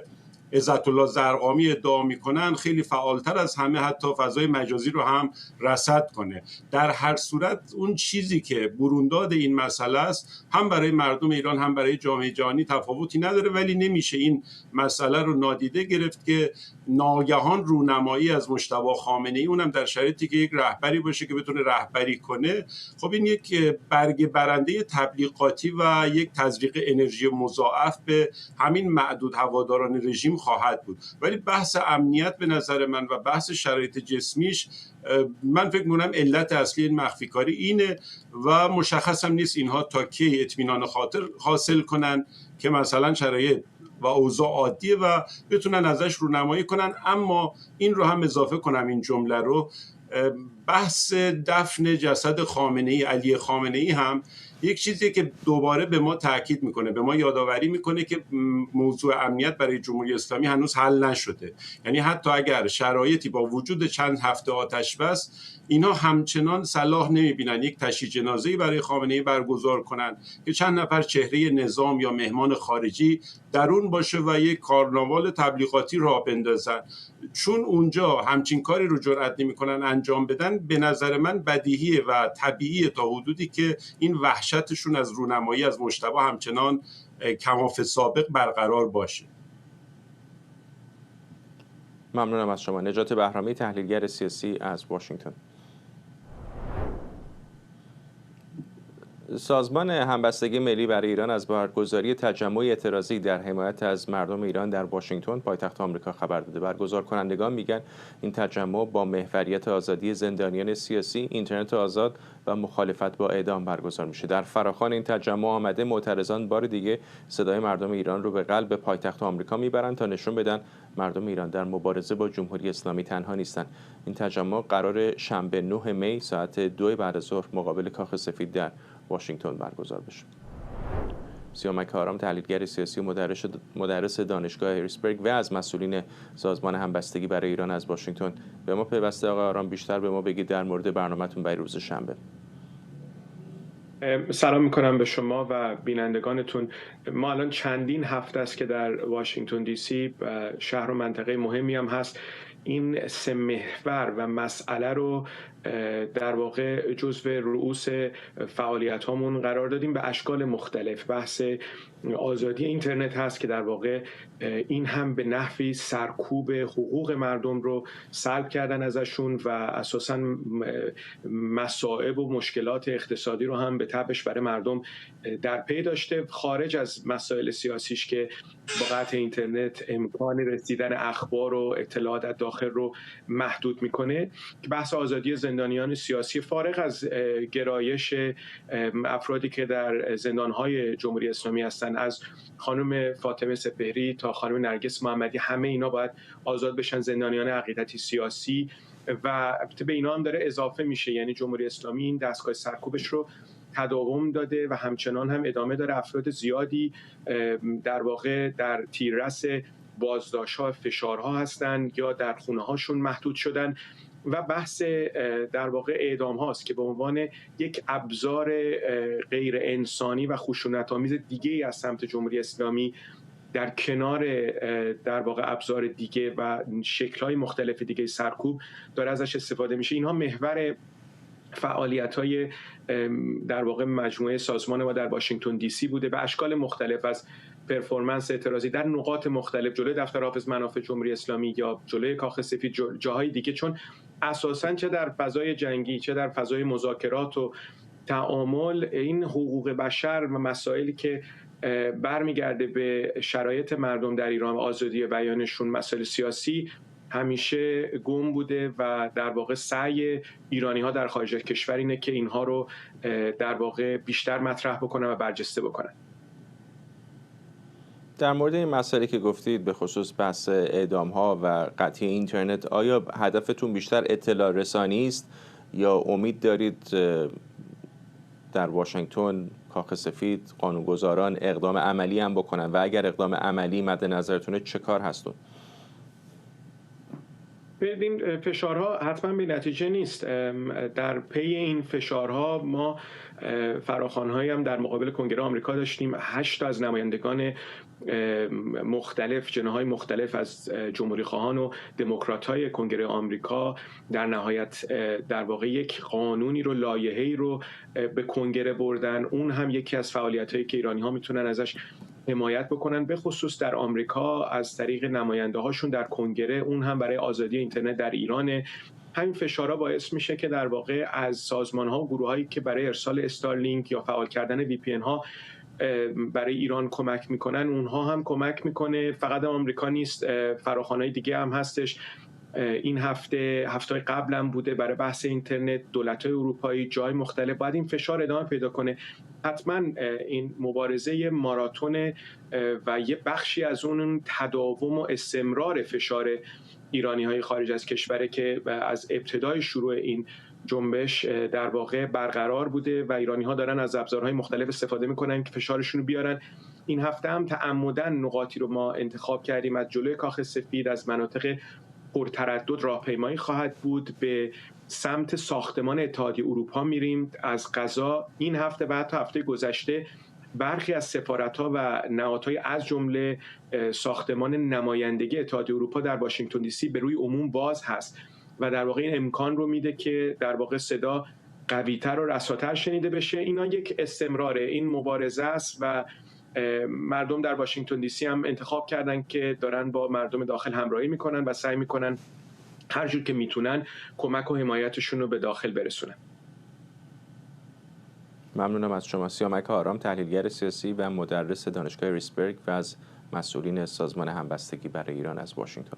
عزت الله زرقامی ادعا میکنن خیلی فعالتر از همه حتی فضای مجازی رو هم رصد کنه. در هر صورت اون چیزی که برونداد این مسئله است هم برای مردم ایران هم برای جامعه جهانی تفاوتی نداره، ولی نمیشه این مسئله رو نادیده گرفت که ناگهان رونمایی از مجتبی خامنه‌ای، اونم در شرایطی که یک رهبری باشه که بتونه رهبری کنه، خب این یک برگ برنده تبلیغاتی و یک تزریق انرژی مضاعف به همین معدود هواداران رژیم خواهد بود. ولی بحث امنیت به نظر من و بحث شرایط جسمیش، من فکر می‌کنم علت اصلی این مخفی کاری اینه و مشخص هم نیست اینها تا کی اطمینان خاطر حاصل کنن که مثلا شرایط و اوضاع عادیه و بتونن ازش رونمایی کنن. اما این رو هم اضافه کنم این جمله رو، بحث دفن جسد خامنه‌ای، علی خامنه‌ای هم یک چیزی که دوباره به ما تاکید میکنه، به ما یادآوری میکنه که موضوع امنیت برای جمهوری اسلامی هنوز حل نشده. یعنی حتی اگر شرایطی با وجود چند هفته آتش بس، اینها همچنان صلاح نمیبینن یک تشییع جنازه‌ای برای خامنه‌ای برگزار کنن که چند نفر چهره نظام یا مهمان خارجی درون باشه و یک کارناوال تبلیغاتی راه بندازن. چون اونجا همچین کاری رو جرئت نمی‌کنن انجام بدن، به نظر من بدیهیه و طبیعیه تا حدودی که این وحشتشون از رونمایی از مجتبی همچنان کماف سابق برقرار باشه. ممنونم از شما. نجات بهرامی، تحلیلگر سیاسی از واشنگتن. سازمان همبستگی ملی برای ایران از برگزاری تجمع اعتراضی در حمایت از مردم ایران در واشنگتن پایتخت آمریکا خبر داده. برگزار کنندگان میگن این تجمع با محوریت آزادی زندانیان سیاسی، اینترنت آزاد و مخالفت با اعدام برگزار میشه. در فراخوان این تجمع آمده معترضان بار دیگه صدای مردم ایران رو به قلب پایتخت آمریکا میبرن تا نشون بدن مردم ایران در مبارزه با جمهوری اسلامی تنها نیستن. این تجمع قرار شنبه 9 می ساعت 2 بعد از ظهر مقابل کاخ سفید در واشنگتن برگزار بشه. سیامک آرام، تحلیلگر سیاسی و مدرس دانشگاه هریسبرگ و از مسئولین سازمان همبستگی برای ایران از واشنگتن به ما پیوسته. آقای آرام، بیشتر به ما بگید در مورد برنامه‌تون برای روز شنبه. سلام میکنم به شما و بینندگانتون. ما الان چندین هفته است که در واشنگتن دی سی، شهر و منطقه مهمی هم هست، این سه محور و مسئله رو در واقع جزو رؤوس فعالیت هامون قرار دادیم به اشکال مختلف. بحث آزادی اینترنت هست که در واقع این هم به نحوی سرکوب حقوق مردم رو سلب کردن ازشون و اساساً مصائب و مشکلات اقتصادی رو هم به تبعش برای مردم در پی داشته، خارج از مسائل سیاسیش که با قطع اینترنت امکان رسیدن اخبار و اطلاعات از داخل رو محدود میکنه. که بحث آزادی زندانیان سیاسی فارغ از گرایش افرادی که در زندانهای جمهوری اسلامی هستن، از خانم فاطمه سپهری تا خانم نرگس محمدی، همه اینا باید آزاد بشن، زندانیان عقیدتی سیاسی. و به اینا هم داره اضافه میشه، یعنی جمهوری اسلامی این دستگاه سرکوبش رو تداوم داده و همچنان هم ادامه داره. افراد زیادی در واقع در تیررس بازداشت‌ها، فشارها هستند یا در خونه‌هاشون محدود شدن. و بحث در واقع اعدام هاست که به عنوان یک ابزار غیر انسانی و خشونت‌آمیز دیگه از سمت جمهوری اسلامی در کنار در واقع ابزار دیگه و شکل‌های مختلف دیگه سرکوب داره ازش استفاده میشه. اینها محور فعالیت‌های در واقع مجموعه سازمان ما در واشنگتن دی سی بوده به اشکال مختلف، از پرفورمنس اعتراضی در نقاط مختلف جلوی دفتر حافظ منافع جمهوری اسلامی یا جلوی کاخ سفید، جاهای دیگه، چون اساساً چه در فضای جنگی چه در فضای مذاکرات و تعامل این حقوق بشر و مسائلی که برمیگرده به شرایط مردم در ایران و آزادی بیانشون، مسائل سیاسی، همیشه گم بوده و در واقع سعی ایرانی‌ها در خارج از کشور اینه که اینها رو در واقع بیشتر مطرح بکنن و برجسته بکنن. در مورد این مسئله که گفتید به خصوص بحث اعدام‌ها و قطعی اینترنت، آیا هدفتون بیشتر اطلاع رسانی است یا امید دارید در واشنگتن کاخ سفید قانونگذاران اقدام عملی هم بکنن و اگر اقدام عملی مد نظرتونه چه کار هستون؟ این فشارها حتما به نتیجه نیست. در پی این فشارها ما فراخوان‌هایی هم در مقابل کنگره آمریکا داشتیم. 8 از نمایندگان مختلف، جناح‌های مختلف از جمهوری خواهان و دموکرات‌های کنگره آمریکا در نهایت در واقع یک قانونی رو، لایحه‌ای رو به کنگره بردن. اون هم یکی از فعالیت‌هایی که ایرانی‌ها میتونن ازش حمایت بکنن، به خصوص در آمریکا از طریق نماینده هاشون در کنگره. اون هم برای آزادی اینترنت در ایران. همین فشارها باعث میشه که در واقع از سازمان‌ها و گروه‌هایی که برای ارسال استارلینک یا فعال کردن وی پی ان ها برای ایران کمک میکنن، اونها هم کمک میکنه. فقط آمریکا نیست، فراخوان‌های دیگه هم هستش. این هفته قبل هم بوده برای بحث اینترنت. دولت‌های اروپایی، جای مختلف باید این فشار ادامه پیدا کنه. حتما این مبارزه ماراتون و یه بخشی از اون تداوم و استمرار فشار ایرانی‌های خارج از کشوره که از ابتدای شروع این جنبش در واقع برقرار بوده و ایرانی‌ها دارن از ابزارهای مختلف استفاده میکنن که فشارشون رو بیارن. این هفته هم تعمدن نقاطی رو ما انتخاب کردیم از جلوی کاخ سفید، از مناطق پرتردد راهپیمایی خواهد بود، به سمت ساختمان اتحادیه اروپا میریم. از قضا این هفته و حتی هفته گذشته برخی از سفارت‌ها و نهادهای از جمله ساختمان نمایندگی اتحادیه اروپا در واشنگتن دی سی به روی عموم باز هست و در واقع این امکان رو میده که در واقع صدا قوی‌تر و رساتر شنیده بشه. اینا یک استمرار این مبارزه است و مردم در واشنگتن دی سی هم انتخاب کردن که دارن با مردم داخل همراهی میکنن و سعی میکنن هر جور که میتونن کمک و حمایتشون رو به داخل برسونن. ممنونم از شما. سیامک آرام، تحلیلگر سیاسی و مدرس دانشگاه ریسبرگ و از مسئولین سازمان همبستگی برای ایران از واشنگتن.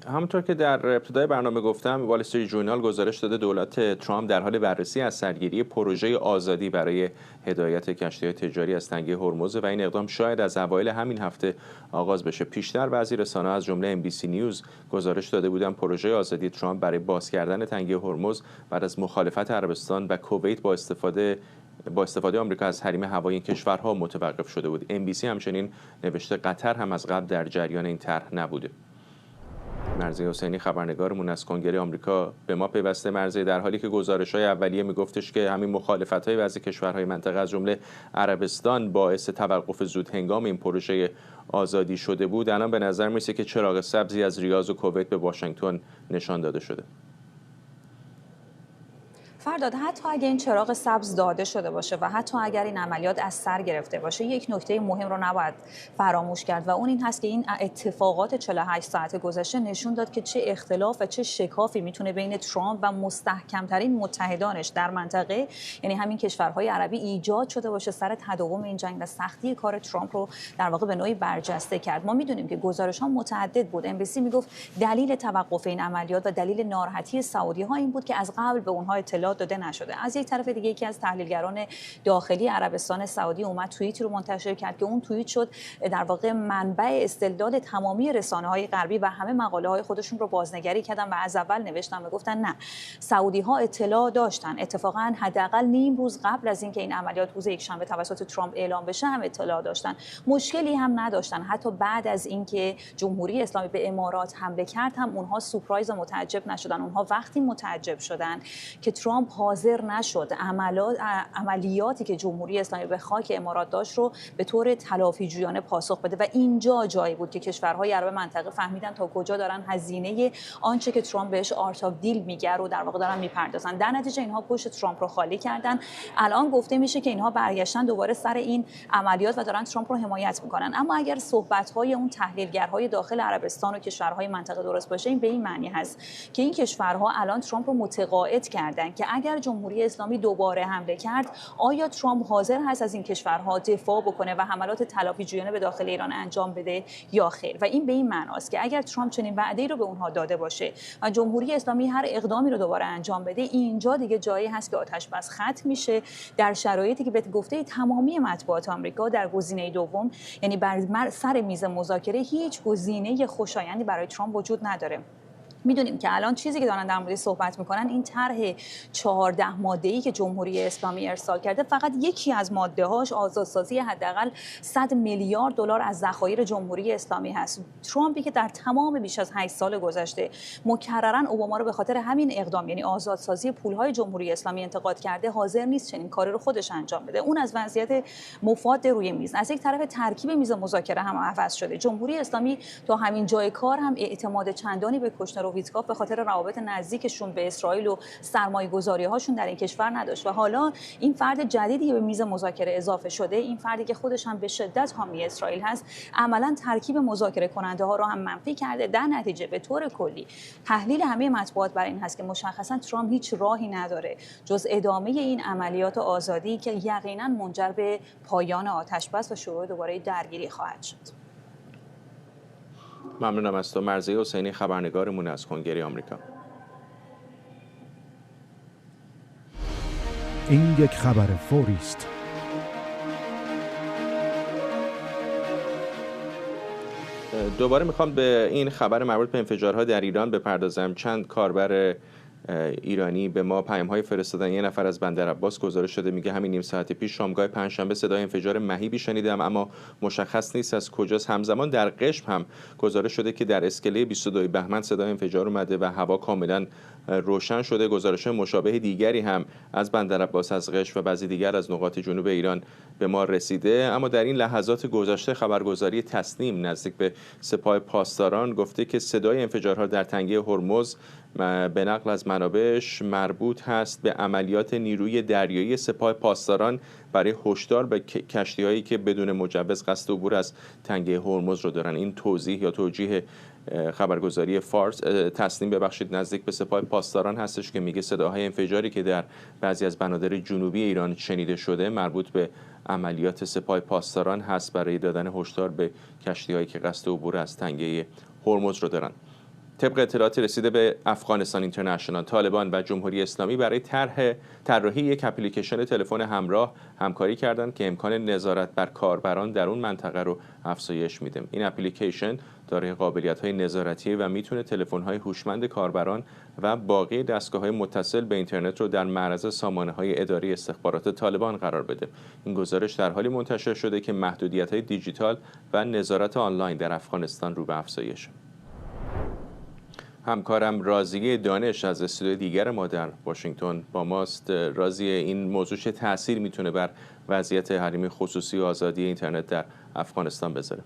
همونطور که در ابتدای برنامه گفتم، وال استریت ژورنال گزارش داده دولت ترامپ در حال بررسی از سرگیری پروژه آزادی برای هدایت کشتی‌های تجاری از تنگه هرمز و این اقدام شاید از اوایل همین هفته آغاز بشه. پیشتر بعضی رسانه‌ها از جمله NBC نیوز گزارش داده بودند پروژه آزادی ترامپ برای باز کردن تنگه هرمز بعد از مخالفت عربستان و کویت با استفاده آمریکا از حریم هوایی این کشورها متوقف شده بود. NBC همچنین نوشته قطر هم از قبل در جریان این طرح نبوده. مرضیه حسینی خبرنگارمون از کنگره آمریکا به ما پیوسته. مرضیه، در حالی که گزارش‌های اولیه میگفتش که همین مخالفت‌های بعضی کشورهای منطقه از جمله عربستان باعث توقف زود هنگام این پروژه آزادی شده بود، الان به نظر میرسه که چراغ سبزی از ریاض و کویت به واشنگتن نشان داده شده. فرداد، حتی اگر این چراغ سبز داده شده باشه و حتی اگر این عملیات از سر گرفته باشه، یک نکته مهم رو نباید فراموش کرد و اون این هست که این اتفاقات 48 ساعت گذشته نشون داد که چه اختلاف و چه شکافی میتونه بین ترامپ و مستحکمترین متحدانش در منطقه، یعنی همین کشورهای عربی، ایجاد شده باشه سر تداوم این جنگ و سختی کار ترامپ رو در واقع به نوعی برجسته کرد. ما میدونیم که گزارش‌ها متعدد بود. MBC میگفت دلیل توقف این عملیات و دلیل ناراحتی سعودی‌ها این بود که از قبل به اونها اطلاع داده نشده. از یک طرف دیگه یکی از تحلیلگران داخلی عربستان سعودی اومد توییتی رو منتشر کرد که اون توییت شد در واقع منبع استدلال تمامی رسانه‌های غربی و همه مقاله‌های خودشون رو بازنگری کردن و از اول نوشتن و گفتن نه، سعودی‌ها اطلاع داشتن. اتفاقا حداقل نیم روز قبل از اینکه این عملیات روز یکشنبه توسط ترامپ اعلام بشه هم اطلاع داشتن. مشکلی هم نداشتن. حتی بعد از اینکه جمهوری اسلامی به امارات حمله کرد هم اونها سورپرایز و متعجب نشدن. اونها وقتی متعجب شدن که ترامپ حاضر نشد عملیاتی که جمهوری اسلامی به خاک امارات داشت رو به طور تلافی‌جویانه پاسخ بده و اینجا جایی بود که کشورهای عرب منطقه فهمیدن تا کجا دارن هزینه آنچه که ترامپ بهش آرت آف دیل میگه رو در واقع دارن میپردازن. در نتیجه اینها پشت ترامپ رو خالی کردن. الان گفته میشه که اینها برگشتن دوباره سر این عملیات و دارن ترامپ رو حمایت میکنن. اما اگر صحبت‌های اون تحلیلگرهای داخل عربستان و کشورهای منطقه درست باشه، این به این معنی هست که این کشورها الان ترامپ رو متقاعد کردن که اگر جمهوری اسلامی دوباره حمله کرد، آیا ترامپ حاضر هست از این کشورها دفاع بکنه و حملات تلافی‌جویانه به داخل ایران انجام بده یا خیر. و این به این معناست که اگر ترامپ چنین وعده‌ای رو به اونها داده باشه و جمهوری اسلامی هر اقدامی رو دوباره انجام بده، اینجا دیگه جایی هست که آتش بس ختم میشه، در شرایطی که به گفته تمامی مطبوعات آمریکا در گزینه دوم، یعنی بر سر میز مذاکره هیچ گزینه خوشایندی برای ترامپ وجود نداره. میدونیم که الان چیزی که دارن در موردش صحبت میکنن این طرح 14 ماده‌ای که جمهوری اسلامی ارسال کرده، فقط یکی از ماده‌هاش آزادسازی حداقل 100 میلیارد دلار از ذخایر جمهوری اسلامی هست. ترامپی که در تمام بیش از 8 سال گذشته مکرراً اوباما رو به خاطر همین اقدام، یعنی آزادسازی پول‌های جمهوری اسلامی، انتقاد کرده، حاضر نیست چنین کاری رو خودش انجام بده. اون از وضعیت مفاد روی میز. از یک طرف ترکیب میز مذاکره هم عوض شده. جمهوری اسلامی تا همین جای کار هم اعتماد چندانی به کوشنر و ویتکاف به خاطر روابط نزدیکشون به اسرائیل و سرمایه‌گذاری‌هاشون در این کشور نداشت و حالا این فرد جدیدی که به میز مذاکره اضافه شده، این فردی که خودش هم به شدت حامی اسرائیل هست، عملاً ترکیب مذاکره کننده ها رو هم منفی کرده. در نتیجه به طور کلی تحلیل همه مطبوعات بر این هست که مشخصاً ترامپ هیچ راهی نداره جز ادامه این عملیات آزادی که یقیناً منجر به پایان آتش بس و شروع دوباره درگیری خواهد شد. ممنونم از تو. مرضیه حسینی، خبرنگارمون از کنگره آمریکا. این یک خبر فوری است. دوباره میخوام به این خبر مربوط به انفجارها در ایران بپردازم. چند کاربر ایرانی به ما پیام‌های فرستادن. یه نفر از بندرعباس گزارش شده، میگه همین نیم ساعت پیش شامگاه پنجشنبه صدای انفجار مهیبی شنیدم اما مشخص نیست از کجاست. همزمان در قشم هم گزارش شده که در اسکله 22 بهمن صدای انفجار اومده و هوا کاملا روشن شده. گزارش مشابه دیگری هم از بندرعباس، از قشم و بعضی دیگر از نقاط جنوب ایران به ما رسیده. اما در این لحظات گذشته خبرگزاری تسنیم نزدیک به سپاه پاسداران گفته که صدای انفجارها در تنگه هرمز به نقل از منابعش مربوط هست به عملیات نیروی دریایی سپاه پاسداران برای هشدار به کشتی‌هایی که بدون مجوز قصد عبور از تنگه هرمز رو دارن. این توضیح یا توجیه خبرگزاری فارس تسنیم نزدیک به سپاه پاسداران هستش که میگه صداهای انفجاری که در بعضی از بنادر جنوبی ایران شنیده شده مربوط به عملیات سپاه پاسداران هست برای دادن هشدار به کشتی‌هایی که قصد عبور از تنگه هرمز رو دارن. طبق اطلاعاتی رسیده به افغانستان اینترنشنال، طالبان و جمهوری اسلامی برای طراحی یک اپلیکیشن تلفن همراه همکاری کردند که امکان نظارت بر کاربران در اون منطقه رو افزایش میده. این اپلیکیشن دارای قابلیت‌های نظارتی و میتونه تلفن‌های هوشمند کاربران و باقی دستگاه‌های متصل به اینترنت رو در معرض سامانه‌های اداری استخبارات طالبان قرار بده. این گزارش در حالی منتشر شده که محدودیت‌های دیجیتال و نظارت آنلاین در افغانستان رو به افزایش. همکارم راضیه دانش از استودیوی دیگر ما در واشنگتن با ماست. راضیه، این موضوع چه تأثیر میتونه بر وضعیت حریم خصوصی و آزادی اینترنت در افغانستان بذاره؟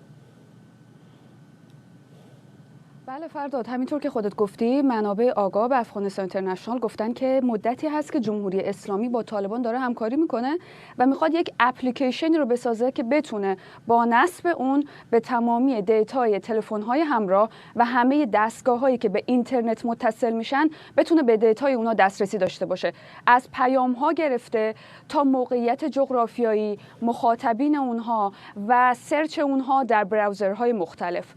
بله، بله فرداد، همینطور که خودت گفتی منابع آگاه به افغانستان اینترنشنال گفتن که مدتی هست که جمهوری اسلامی با طالبان داره همکاری میکنه و میخواد یک اپلیکیشنی رو بسازه که بتونه با نصب اون به تمامی دیتای تلفن‌های همراه و همه دستگاه‌هایی که به اینترنت متصل میشن بتونه به دیتای اونها دسترسی داشته باشه، از پیام‌ها گرفته تا موقعیت جغرافیایی، مخاطبین اونها و سرچ اونها در براوزرهای مختلف.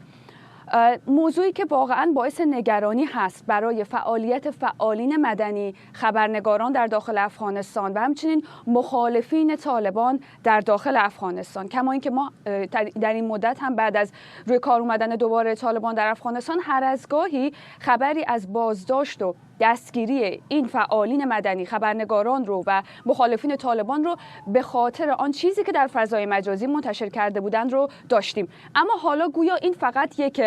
موضوعی که واقعا باعث نگرانی هست برای فعالین مدنی، خبرنگاران در داخل افغانستان و همچنین مخالفین طالبان در داخل افغانستان. کما اینکه ما در این مدت هم بعد از روی کار اومدن دوباره طالبان در افغانستان هر از گاهی خبری از بازداشت و دستگیری این فعالین مدنی، خبرنگاران رو و مخالفین طالبان رو به خاطر آن چیزی که در فضای مجازی منتشر کرده بودند رو داشتیم. اما حالا گویا این فقط یک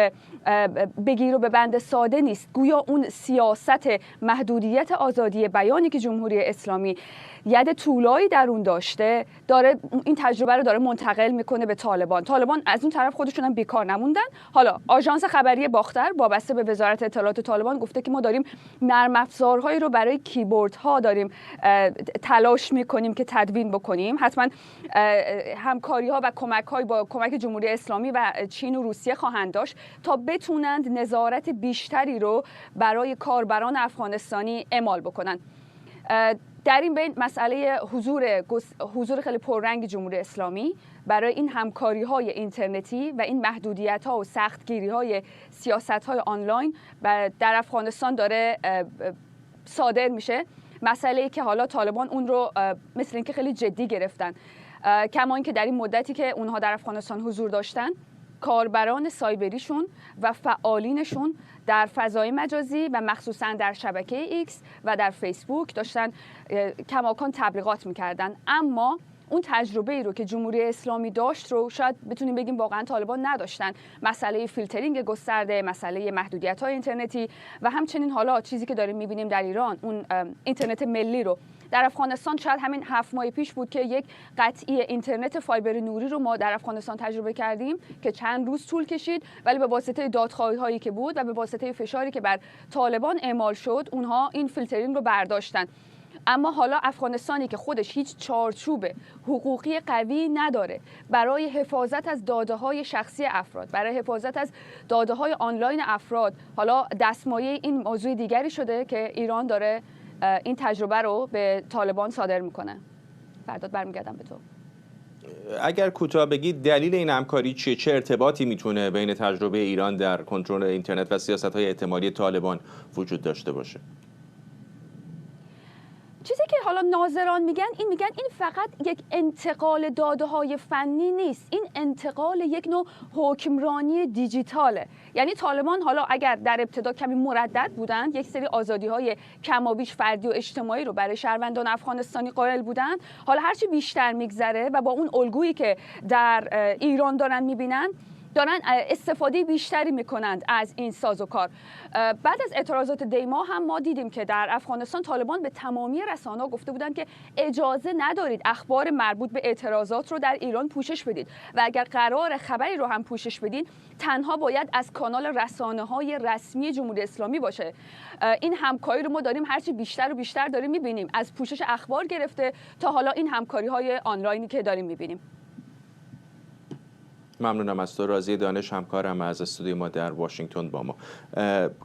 بگیر و ببند ساده نیست، گویا اون سیاست محدودیت آزادی بیانی که جمهوری اسلامی ید طولایی در اون داشته داره این تجربه رو داره منتقل میکنه به طالبان. طالبان از اون طرف خودشون هم بیکار نموندن. حالا آژانس خبری باختر وابسته به وزارت اطلاعات طالبان گفته که ما داریم نرم افزارهایی رو برای کیبوردها داریم تلاش میکنیم که تدوین بکنیم. حتما همکاری ها و کمک های با کمک جمهوری اسلامی و چین و روسیه خواهند داشت تا بتونند نظارت بیشتری رو برای کاربران افغانستانی اعمال بکنن. در این بین مسئله حضور خیلی پررنگ جمهوری اسلامی برای این همکاری‌های اینترنتی و این محدودیت‌ها و سختگیری‌های سیاست‌های آنلاین در افغانستان داره صادر میشه. مسئله‌ای که حالا طالبان اون رو مثل اینکه خیلی جدی گرفتن، کما اینکه در این مدتی که اونها در افغانستان حضور داشتن کاربران سایبریشون و فعالینشون در فضای مجازی و مخصوصا در شبکه ایکس و در فیسبوک داشتن کماکان تبلیغات میکردن. اما اون تجربه ای رو که جمهوری اسلامی داشت رو شاید بتونیم بگیم واقعا طالبان نداشتن. مسئله فیلترینگ گسترده، مسئله محدودیت‌های اینترنتی و همچنین حالا چیزی که داریم می‌بینیم در ایران، اون اینترنت ملی رو. در افغانستان شاید همین 7 ماه پیش بود که یک قطعی اینترنت فایبر نوری رو ما در افغانستان تجربه کردیم که چند روز طول کشید، ولی به واسطه دادخواهی‌هایی که بود و به واسطه فشاری که بر طالبان اعمال شد اونها این فیلترینگ رو برداشتن. اما حالا افغانستانی که خودش هیچ چارچوب حقوقی قوی نداره برای حفاظت از داده‌های شخصی افراد، برای حفاظت از داده‌های آنلاین افراد، حالا دستمایه این موضوع دیگری شده که ایران داره این تجربه رو به طالبان صادر میکنه. فرداد برمیگردم به تو. اگر کوتاه بگید دلیل این همکاری چیه؟ چه ارتباطی میتونه بین تجربه ایران در کنترل اینترنت و سیاست‌های احتمالی طالبان وجود داشته باشه؟ چیزی که حالا ناظران میگن این فقط یک انتقال داده‌های فنی نیست، این انتقال یک نوع حکمرانی دیجیتاله. یعنی طالبان حالا اگر در ابتدا کمی مردد بودند، یک سری آزادی‌های کمابیش فردی و اجتماعی رو برای شهروندان افغانستانی قائل بودند، حالا هرچی بیشتر میگذره و با اون الگویی که در ایران دارن میبینن دارن استفاده بیشتری میکنند از این سازوکار. بعد از اعتراضات دیما هم ما دیدیم که در افغانستان طالبان به تمامی رسانه‌ها گفته بودند که اجازه ندارید اخبار مربوط به اعتراضات رو در ایران پوشش بدید و اگر قرار خبری رو هم پوشش بدین تنها باید از کانال رسانه‌های رسمی جمهوری اسلامی باشه. این همکاری رو ما داریم هرچی بیشتر و بیشتر داریم میبینیم، از پوشش اخبار گرفته تا حالا این همکاری‌های آنلاینی که داریم میبینیم. ممنونم از تو. راضی دانش همکارم از استودیو ما در واشنگتن با ما.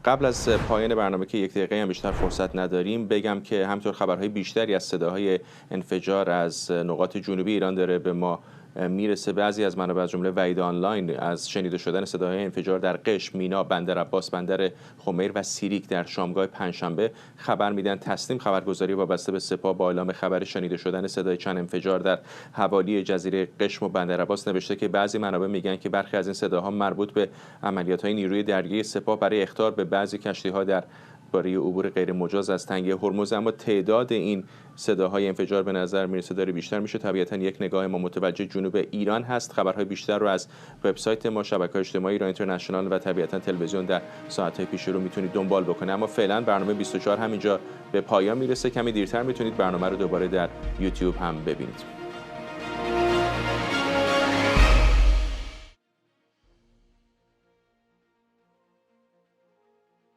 قبل از پایان برنامه که یک دقیقه هم بیشتر فرصت نداریم بگم که همطور خبرهای بیشتری از صداهای انفجار از نقاط جنوبی ایران داره به ما میرسه. بعضی از منابع از جمله وحید آنلاین از شنیده شدن صداهای انفجار در قشم، مینا، بندر عباس، بندر خمیر و سیریک در شامگاه پنجشنبه خبر میدن. تسنیم خبرگزاری وابسته به سپاه با اعلام خبر شنیده شدن صدای چند انفجار در حوالی جزیره قشم و بندر عباس نوشته که بعضی منابع میگن که برخی از این صداها مربوط به عملیات‌های نیروی دریایی سپاه برای اخطار به بعضی کشتی‌ها در برای عبور غیر مجاز از تنگه هرمز. اما تعداد این صداهای انفجار به نظر میرسه داره بیشتر میشه. طبیعتا یک نگاه ما متوجه جنوب ایران هست. خبرهای بیشتر رو از وبسایت ما، شبکه‌های اجتماعی ایران اینترنشنال و طبیعتا تلویزیون در ساعت‌های پیش رو میتونید دنبال بکنید. اما فعلا برنامه 24 همینجا به پایان میرسه. کمی دیرتر میتونید برنامه رو دوباره در یوتیوب هم ببینید.